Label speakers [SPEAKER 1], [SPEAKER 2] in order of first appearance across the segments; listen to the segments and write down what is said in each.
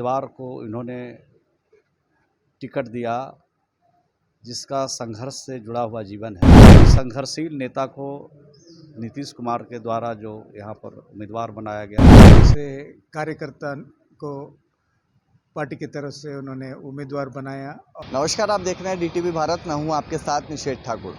[SPEAKER 1] उम्मीदवार को इन्होंने टिकट दिया जिसका संघर्ष से जुड़ा हुआ जीवन है। संघर्षशील नेता को नीतीश कुमार के द्वारा जो यहाँ पर उम्मीदवार बनाया गया,
[SPEAKER 2] से कार्यकर्ता को पार्टी की तरफ से उन्होंने उम्मीदवार बनाया।
[SPEAKER 3] नमस्कार, आप देख रहे हैं डीटीवी भारत। मैं हूं आपके साथ निषेध ठाकुर।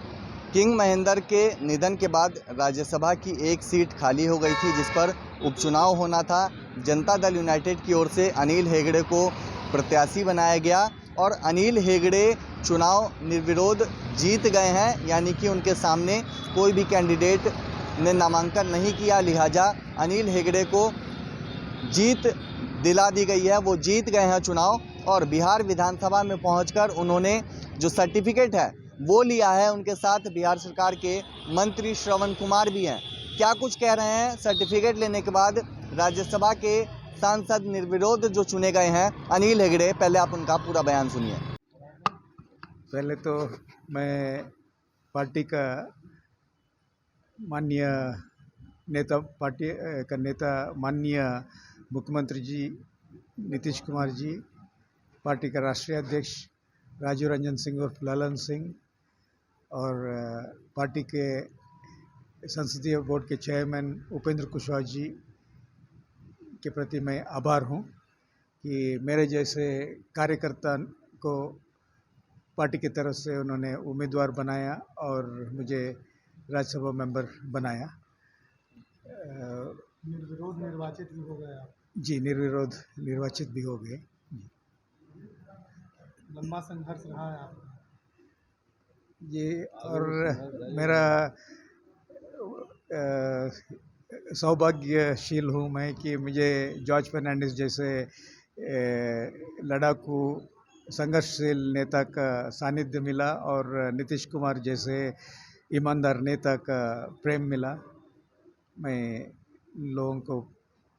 [SPEAKER 3] किंग महेंद्र के निधन के बाद राज्यसभा की एक सीट खाली हो गई थी जिस पर उपचुनाव होना था। जनता दल यूनाइटेड की ओर से अनिल हेगड़े को प्रत्याशी बनाया गया और अनिल हेगड़े चुनाव निर्विरोध जीत गए हैं, यानी कि उनके सामने कोई भी कैंडिडेट ने नामांकन नहीं किया, लिहाजा अनिल हेगड़े को जीत दिला दी गई है। वो जीत गए हैं चुनाव और बिहार विधानसभा में पहुंचकर उन्होंने जो सर्टिफिकेट है वो लिया है। उनके साथ बिहार सरकार के मंत्री श्रवण कुमार भी हैं। क्या कुछ कह रहे हैं सर्टिफिकेट लेने के बाद राज्यसभा के सांसद निर्विरोध जो चुने गए हैं अनिल हेगड़े, पहले आप उनका पूरा बयान सुनिए।
[SPEAKER 2] पहले तो मैं पार्टी का माननीय नेता, पार्टी का नेता माननीय मुख्यमंत्री जी नीतीश कुमार जी, पार्टी का राष्ट्रीय अध्यक्ष राजीव रंजन सिंह उर्फ ललन सिंह और पार्टी के संसदीय बोर्ड के चेयरमैन उपेंद्र कुशवाहा जी के प्रति मैं आभार हूं कि मेरे जैसे कार्यकर्ता को पार्टी की तरफ से उन्होंने उम्मीदवार बनाया और मुझे राज्यसभा मेंबर बनाया।
[SPEAKER 4] निर्विरोध निर्वाचित भी हो गए आप?
[SPEAKER 2] जी, निर्विरोध निर्वाचित भी हो गए।
[SPEAKER 4] लंबा संघर्ष रहा है आपका?
[SPEAKER 2] ये और मेरा सौभाग्यशील हूँ मैं कि मुझे जॉर्ज फर्नांडिस जैसे लड़ाकू संघर्षशील नेता का सानिध्य मिला और नीतीश कुमार जैसे ईमानदार नेता का प्रेम मिला। मैं लोगों को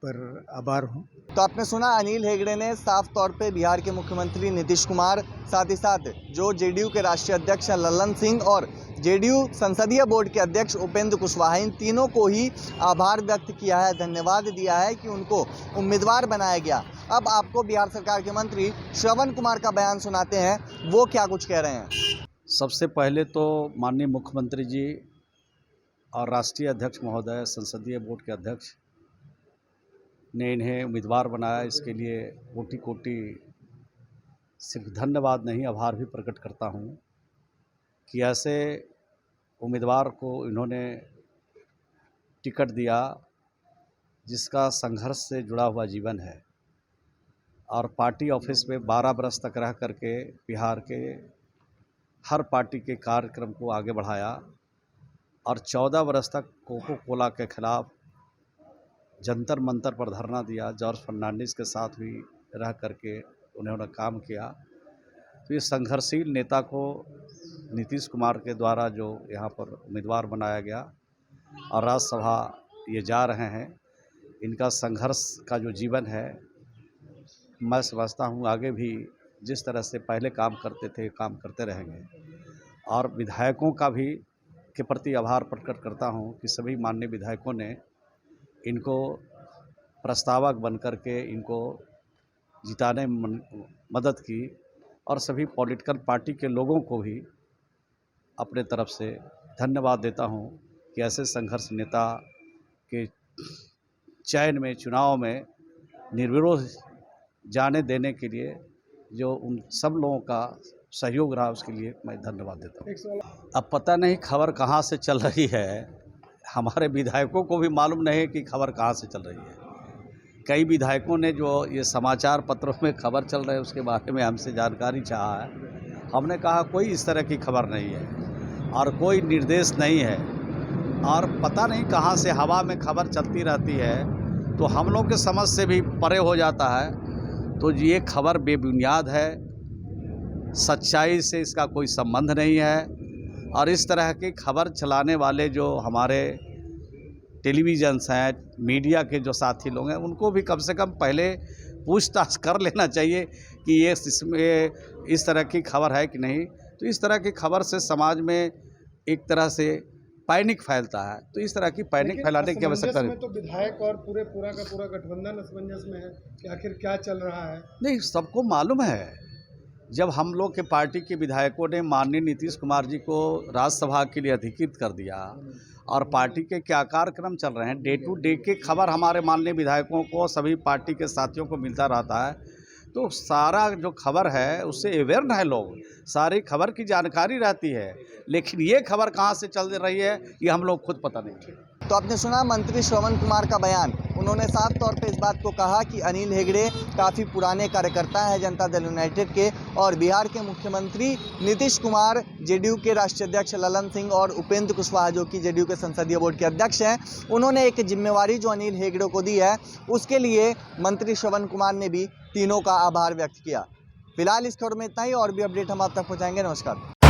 [SPEAKER 2] पर आभार हूँ।
[SPEAKER 3] तो आपने सुना, अनिल हेगड़े ने साफ तौर पे बिहार के मुख्यमंत्री नीतीश कुमार, साथ ही साथ जो जेडीयू के राष्ट्रीय अध्यक्ष ललन सिंह और जेडीयू संसदीय बोर्ड के अध्यक्ष उपेंद्र कुशवाहा, इन तीनों को ही आभार व्यक्त किया है, धन्यवाद दिया है कि उनको उम्मीदवार बनाया गया। अब आपको बिहार सरकार के मंत्री श्रवण कुमार का बयान सुनाते हैं, वो क्या कुछ कह रहे हैं।
[SPEAKER 1] सबसे पहले तो माननीय मुख्यमंत्री जी और राष्ट्रीय अध्यक्ष महोदय, संसदीय बोर्ड के अध्यक्ष ने इन्हें उम्मीदवार बनाया, इसके लिए कोटि कोटि सिर्फ धन्यवाद नहीं आभार भी प्रकट करता हूं कि ऐसे उम्मीदवार को इन्होंने टिकट दिया जिसका संघर्ष से जुड़ा हुआ जीवन है और पार्टी ऑफिस में 12 बरस तक रह करके बिहार के हर पार्टी के कार्यक्रम को आगे बढ़ाया और 14 बरस तक कोको कोला के खिलाफ जंतर मंतर पर धरना दिया। जॉर्ज फर्नांडिस के साथ भी रह करके उन्होंने काम किया। तो इस संघर्षशील नेता को नीतीश कुमार के द्वारा जो यहाँ पर उम्मीदवार बनाया गया और राज्यसभा ये जा रहे हैं, इनका संघर्ष का जो जीवन है, मैं समझता हूँ आगे भी जिस तरह से पहले काम करते थे काम करते रहेंगे। और विधायकों का भी के प्रति आभार प्रकट करता हूँ कि सभी माननीय विधायकों ने इनको प्रस्तावक बनकर के इनको जिताने में मदद की और सभी पॉलिटिकल पार्टी के लोगों को भी अपने तरफ से धन्यवाद देता हूं कि ऐसे संघर्ष नेता के चयन में, चुनाव में निर्विरोध जाने देने के लिए जो उन सब लोगों का सहयोग रहा, उसके लिए मैं धन्यवाद देता हूं। अब पता नहीं खबर कहां से चल रही है, हमारे विधायकों को भी मालूम नहीं कि खबर कहाँ से चल रही है। कई विधायकों ने जो ये समाचार पत्रों में खबर चल रही है उसके बारे में हमसे जानकारी चाहा है। हमने कहा कोई इस तरह की खबर नहीं है और कोई निर्देश नहीं है और पता नहीं कहाँ से हवा में खबर चलती रहती है, तो हम लोग के समझ से भी परे हो जाता है। तो ये खबर बेबुनियाद है, सच्चाई से इसका कोई संबंध नहीं है। और इस तरह की खबर चलाने वाले जो हमारे टेलीविज़न्स हैं, मीडिया के जो साथी लोग हैं, उनको भी कम से कम पहले पूछताछ कर लेना चाहिए कि ये इसमें इस तरह की खबर है कि नहीं। तो इस तरह की खबर से समाज में एक तरह से पैनिक फैलता है। तो इस तरह की पैनिक
[SPEAKER 4] लेकिन
[SPEAKER 1] फैलाने की आवश्यकता
[SPEAKER 4] असमंजस
[SPEAKER 1] नहीं।
[SPEAKER 4] में तो विधायक और पूरा का पूरा गठबंधन असमंजस में है कि आखिर क्या चल रहा है।
[SPEAKER 1] नहीं, सबको मालूम है, जब हम लोग के पार्टी के विधायकों ने माननीय नीतीश कुमार जी को राज्यसभा के लिए अधिकृत कर दिया और पार्टी के क्या कार्यक्रम चल रहे हैं, डे टू डे की खबर हमारे माननीय विधायकों को, सभी पार्टी के साथियों को मिलता रहता है। तो सारा जो खबर है उससे अवेयर है लोग, सारी खबर की जानकारी रहती है, लेकिन ये खबर कहाँ से चल रही है ये हम लोग खुद पता नहीं।
[SPEAKER 3] तो आपने सुना मंत्री श्रवण कुमार का बयान। उन्होंने साफ तौर पे इस बात को कहा कि अनिल हेगड़े काफ़ी पुराने कार्यकर्ता हैं जनता दल यूनाइटेड के, और बिहार के मुख्यमंत्री नीतीश कुमार, जेडीयू के राष्ट्रीय अध्यक्ष ललन सिंह और उपेंद्र कुशवाहा जो कि जेडीयू के संसदीय बोर्ड के अध्यक्ष हैं, उन्होंने एक जिम्मेवारी जो अनिल हेगड़े को दी है उसके लिए मंत्री श्रवण कुमार ने भी तीनों का आभार व्यक्त किया। फिलहाल इस खबर में इतना ही, और भी अपडेट हम आप तक पहुँचाएंगे। नमस्कार।